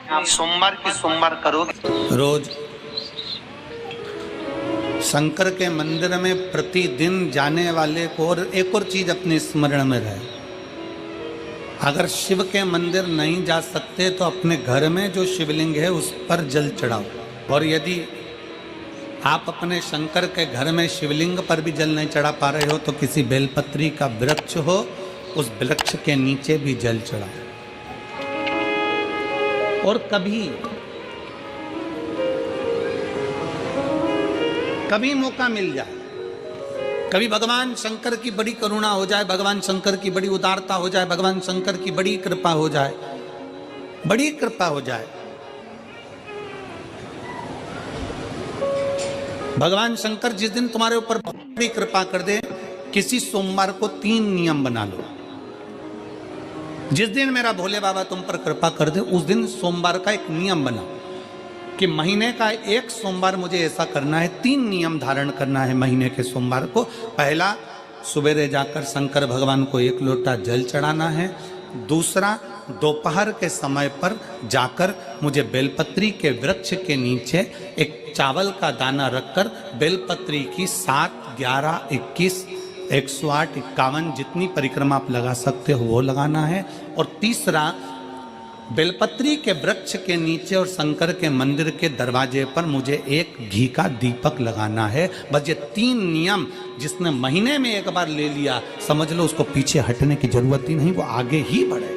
आप सोमवार की सोमवार करोगे। रोज शंकर के मंदिर में प्रतिदिन जाने वाले को, और एक और चीज अपने स्मरण में रहे, अगर शिव के मंदिर नहीं जा सकते तो अपने घर में जो शिवलिंग है उस पर जल चढ़ाओ। और यदि आप अपने शंकर के घर में शिवलिंग पर भी जल नहीं चढ़ा पा रहे हो तो किसी बेलपत्री का वृक्ष हो, उस वृक्ष के नीचे भी जल चढ़ाओ। और कभी मौका मिल जाए, कभी भगवान शंकर की बड़ी करुणा हो जाए, भगवान शंकर की बड़ी उदारता हो जाए, भगवान शंकर की बड़ी कृपा हो जाए, बड़ी कृपा हो जाए, भगवान शंकर जिस दिन तुम्हारे ऊपर बड़ी कृपा कर दे, किसी सोमवार को 3 नियम बना लो। जिस दिन मेरा भोले बाबा तुम पर कृपा कर दे उस दिन सोमवार का एक नियम बना कि महीने का एक सोमवार मुझे ऐसा करना है, 3 नियम धारण करना है महीने के सोमवार को। पहला, सुबेरे जाकर शंकर भगवान को 1 लोटा जल चढ़ाना है। दूसरा, दोपहर के समय पर जाकर मुझे बेलपत्री के वृक्ष के नीचे एक चावल का दाना रखकर बेलपत्री की 7, 11, 21, 108, 51 जितनी परिक्रमा आप लगा सकते हो वो लगाना है। और तीसरा, बेलपत्री के वृक्ष के नीचे और शंकर के मंदिर के दरवाजे पर मुझे एक घी का दीपक लगाना है। बस ये 3 नियम जिसने महीने में एक बार ले लिया, समझ लो उसको पीछे हटने की जरूरत ही नहीं, वो आगे ही बढ़ेगा।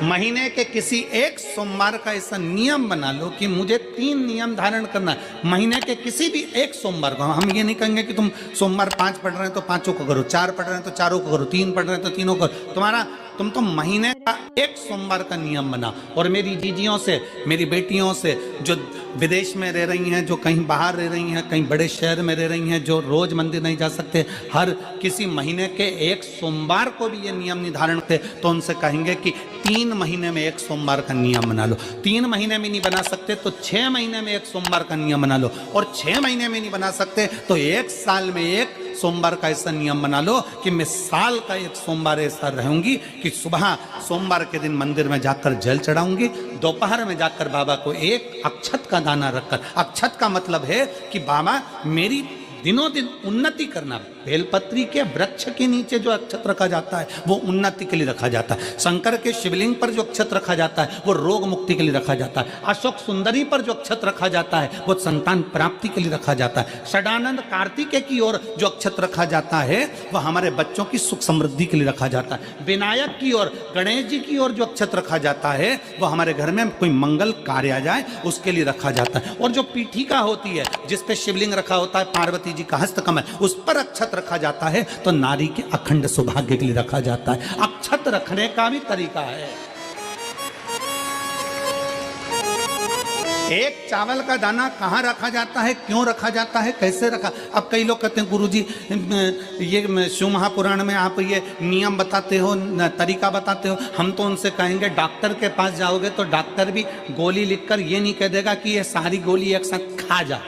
महीने के किसी एक सोमवार का ऐसा नियम बना लो कि मुझे 3 नियम धारण करना है महीने के किसी भी एक सोमवार को। हम ये नहीं कहेंगे कि तुम सोमवार 5 पढ़ रहे हैं तो 5 को करो, 4 पढ़ रहे हैं तो 4 को करो, 3 पढ़ रहे हैं तो 3 को करो। तुम तो महीने का एक सोमवार का नियम बना। और मेरी जीजियों से, मेरी बेटियों से जो विदेश में रह रही हैं, जो कहीं बाहर रह रही हैं, कहीं बड़े शहर में रह रही हैं, जो रोज मंदिर नहीं जा सकते, हर किसी महीने के एक सोमवार को भी ये नियम निर्धारण थे, तो उनसे कहेंगे कि 3 महीने में एक सोमवार का नियम बना लो। 3 महीने में नहीं बना सकते तो 6 महीने में एक सोमवार का नियम बना लो। और 6 महीने में नहीं बना सकते तो 1 साल में एक सोमवार का ऐसा नियम बना लो कि मैं साल का एक सोमवार ऐसा रहूंगी कि सुबह सोमवार के दिन मंदिर में जाकर जल चढ़ाऊंगी, दोपहर में जाकर बाबा को एक अक्षत का दाना रखकर, अक्षत का मतलब है कि बाबा मेरी दिनों दिन उन्नति करना। बेलपत्री के वृक्ष के नीचे जो अक्षत रखा जाता है वो उन्नति के लिए रखा जाता है। शंकर के शिवलिंग पर जो अक्षत रखा जाता है वो रोग मुक्ति के लिए रखा जाता है। अशोक सुंदरी पर जो अक्षत रखा जाता है वो संतान प्राप्ति के लिए रखा जाता है। षडानंद कार्तिकेय की ओर जो अक्षत रखा जाता है वह हमारे बच्चों की सुख समृद्धि के लिए रखा जाता है। विनायक की ओर, गणेश जी की ओर जो अक्षत रखा जाता है वह हमारे घर में कोई मंगल कार्य आ जाए उसके लिए रखा जाता है। और जो पीठिका होती है जिस पे शिवलिंग रखा होता है, पार्वती जी का हस्तकमल, उस पर अक्षत रखा जाता है तो नारी के अखंड सौभाग्य के लिए रखा जाता है। अक्षत रखने का भी तरीका है। एक चावल का दाना कहाँ रखा जाता है, क्यों रखा जाता है, कैसे रखा। अब कई लोग कहते हैं गुरुजी ये शिव महापुराण में आप ये नियम बताते हो, तरीका बताते हो। हम तो उनसे कहेंगे डॉक्टर के पास जाओगे तो डॉक्टर भी गोली लिखकर ये नहीं कह देगा कि ये सारी गोली एक साथ खा जा।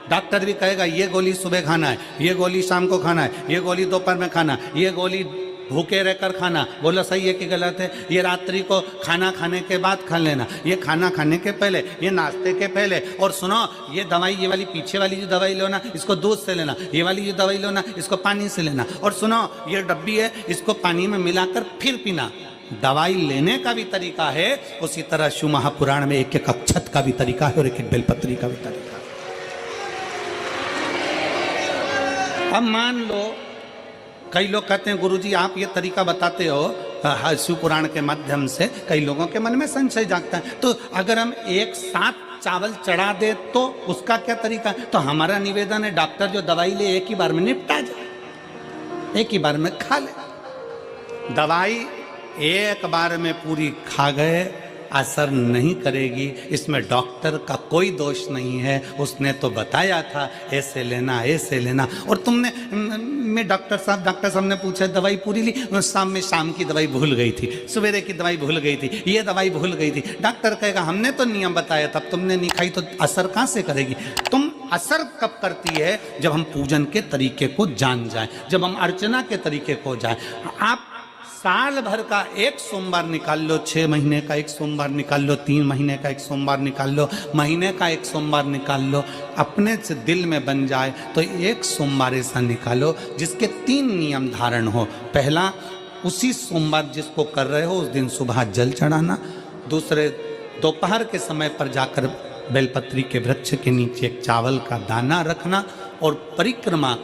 डॉक्टर भी कहेगा ये गोली सुबह खाना है, ये गोली शाम को खाना है, ये गोली दोपहर में खाना, ये गोली भूखे रहकर खाना। बोलो सही है कि गलत है? ये रात्रि को खाना खाने के बाद खा लेना, ये खाना खाने के पहले, ये नाश्ते के पहले। और सुनो, ये दवाई, ये वाली पीछे वाली जो दवाई लो ना इसको दूध से लेना, ये वाली जो दवाई लो ना इसको पानी से लेना। और सुनो, ये डब्बी है इसको पानी में मिलाकर फिर पीना। दवाई लेने का भी तरीका है, उसी तरह शिव महापुराण में एक एक अक्षत का भी तरीका है और एक एक बेलपत्री का भी तरीका है। अब मान लो कई लोग कहते हैं गुरुजी आप ये तरीका बताते हो शिव पुराण के माध्यम से, कई लोगों के मन में संशय जागता है, तो अगर हम एक साथ चावल चढ़ा दे तो उसका क्या तरीका है? तो हमारा निवेदन है डॉक्टर जो दवाई ले एक ही बार में निपटा जाए, एक ही बार में खा ले। दवाई एक बार में पूरी खा गए असर नहीं करेगी, इसमें डॉक्टर का कोई दोष नहीं है। उसने तो बताया था ऐसे लेना, ऐसे लेना। और तुमने, मैं डॉक्टर साहब ने पूछा दवाई पूरी ली, शाम की दवाई भूल गई थी, सवेरे की दवाई भूल गई थी, ये दवाई भूल गई थी। डॉक्टर कहेगा हमने तो नियम बताया था, तुमने नहीं खाई तो असर कहाँ से करेगी? तुम असर कब करती है? जब हम पूजन के तरीके को जान जाए, जब हम अर्चना के तरीके को जाए। आप साल भर का एक सोमवार निकाल लो, 6 महीने का एक सोमवार निकाल लो, 3 महीने का एक सोमवार निकाल लो, महीने का एक सोमवार निकाल लो, अपने से दिल में बन जाए तो एक सोमवार ऐसा निकालो जिसके 3 नियम धारण हो। पहला, उसी सोमवार जिसको कर रहे हो उस दिन सुबह जल चढ़ाना। दूसरे, दोपहर के समय पर जाकर बेलपत्री के वृक्ष के नीचे एक चावल का दाना रखना और परिक्रमा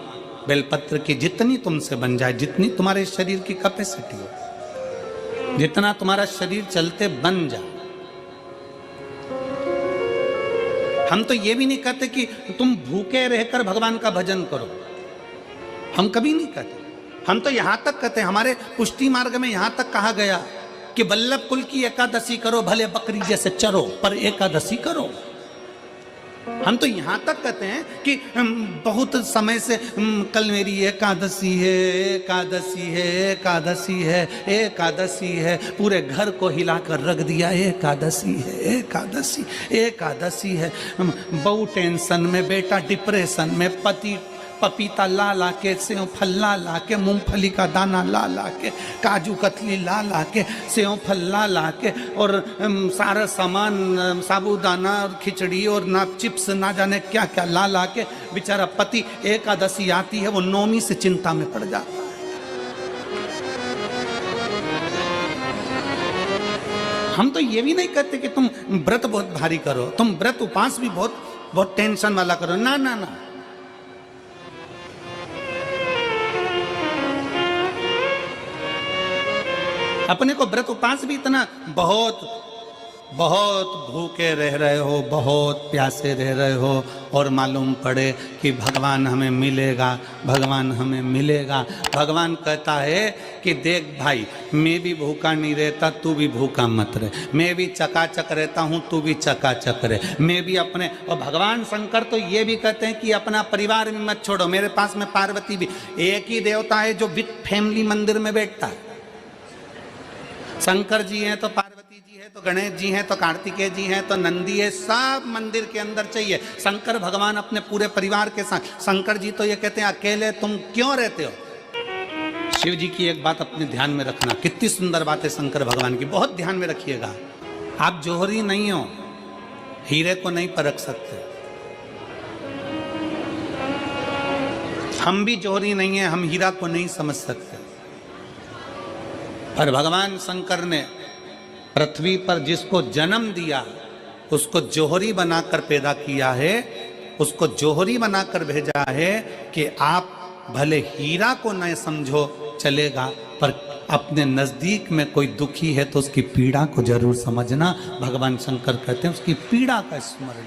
बेलपत्र की जितनी तुमसे बन जाए, जितनी तुम्हारे शरीर की कैपेसिटी हो, जितना तुम्हारा शरीर चलते बन जाए। हम तो ये भी नहीं कहते कि तुम भूखे रहकर भगवान का भजन करो, हम कभी नहीं कहते। हम तो यहां तक कहते हैं, हमारे पुष्टि मार्ग में यहां तक कहा गया कि वल्लभ कुल की एकादशी करो, भले बकरी जैसे चरो पर एकादशी करो। हम तो यहाँ तक कहते हैं कि बहुत समय से कल मेरी एकादशी है, एकादशी है, एकादशी है, एकादशी है, पूरे घर को हिलाकर रख दिया, एकादशी है, एकादशी, एकादशी है। बहू टेंशन में, बेटा डिप्रेशन में, पति पपीता ला ला के, सेव फल ला ला के, मूंगफली का दाना ला ला के, काजू कतली ला ला के, सेव फल ला ला के, और सारा सामान, साबूदाना और खिचड़ी और ना चिप्स ना जाने क्या क्या ला ला के, बेचारा पति एकादशी आती है वो नौमी से चिंता में पड़ जाता है। हम तो ये भी नहीं कहते कि तुम व्रत बहुत भारी करो, तुम व्रत उपास भी बहुत बहुत टेंशन वाला करो, ना ना ना। अपने को व्रत उपास भी इतना बहुत बहुत भूखे रह रहे हो, बहुत प्यासे रह रहे हो और मालूम पड़े कि भगवान हमें मिलेगा, भगवान हमें मिलेगा। भगवान कहता है कि देख भाई, मैं भी भूखा नहीं रहता, तू भी भूखा मत रहे, मैं भी चकाचक रहता हूँ, तू भी चकाचक रहे, मैं भी अपने। और भगवान शंकर तो ये भी कहते हैं कि अपना परिवार भी मत छोड़ो। मेरे पास में पार्वती भी, एक ही देवता है जो विद फैमिली मंदिर में बैठता है। शंकर जी हैं तो पार्वती जी है, तो गणेश जी हैं, तो कार्तिकेय जी हैं, तो नंदी है, सब मंदिर के अंदर चाहिए। शंकर भगवान अपने पूरे परिवार के साथ। शंकर जी तो ये कहते हैं अकेले तुम क्यों रहते हो। शिव जी की एक बात अपने ध्यान में रखना, कितनी सुंदर बात है शंकर भगवान की, बहुत ध्यान में रखिएगा। आप जौहरी नहीं हो, हीरे को नहीं परख सकते। हम भी जौहरी नहीं है, हम हीरा को नहीं समझ सकते। पर भगवान शंकर ने पृथ्वी पर जिसको जन्म दिया उसको जौहरी बनाकर पैदा किया है, उसको जौहरी बनाकर भेजा है कि आप भले हीरा को न समझो चलेगा, पर अपने नजदीक में कोई दुखी है तो उसकी पीड़ा को जरूर समझना। भगवान शंकर कहते हैं उसकी पीड़ा का स्मरण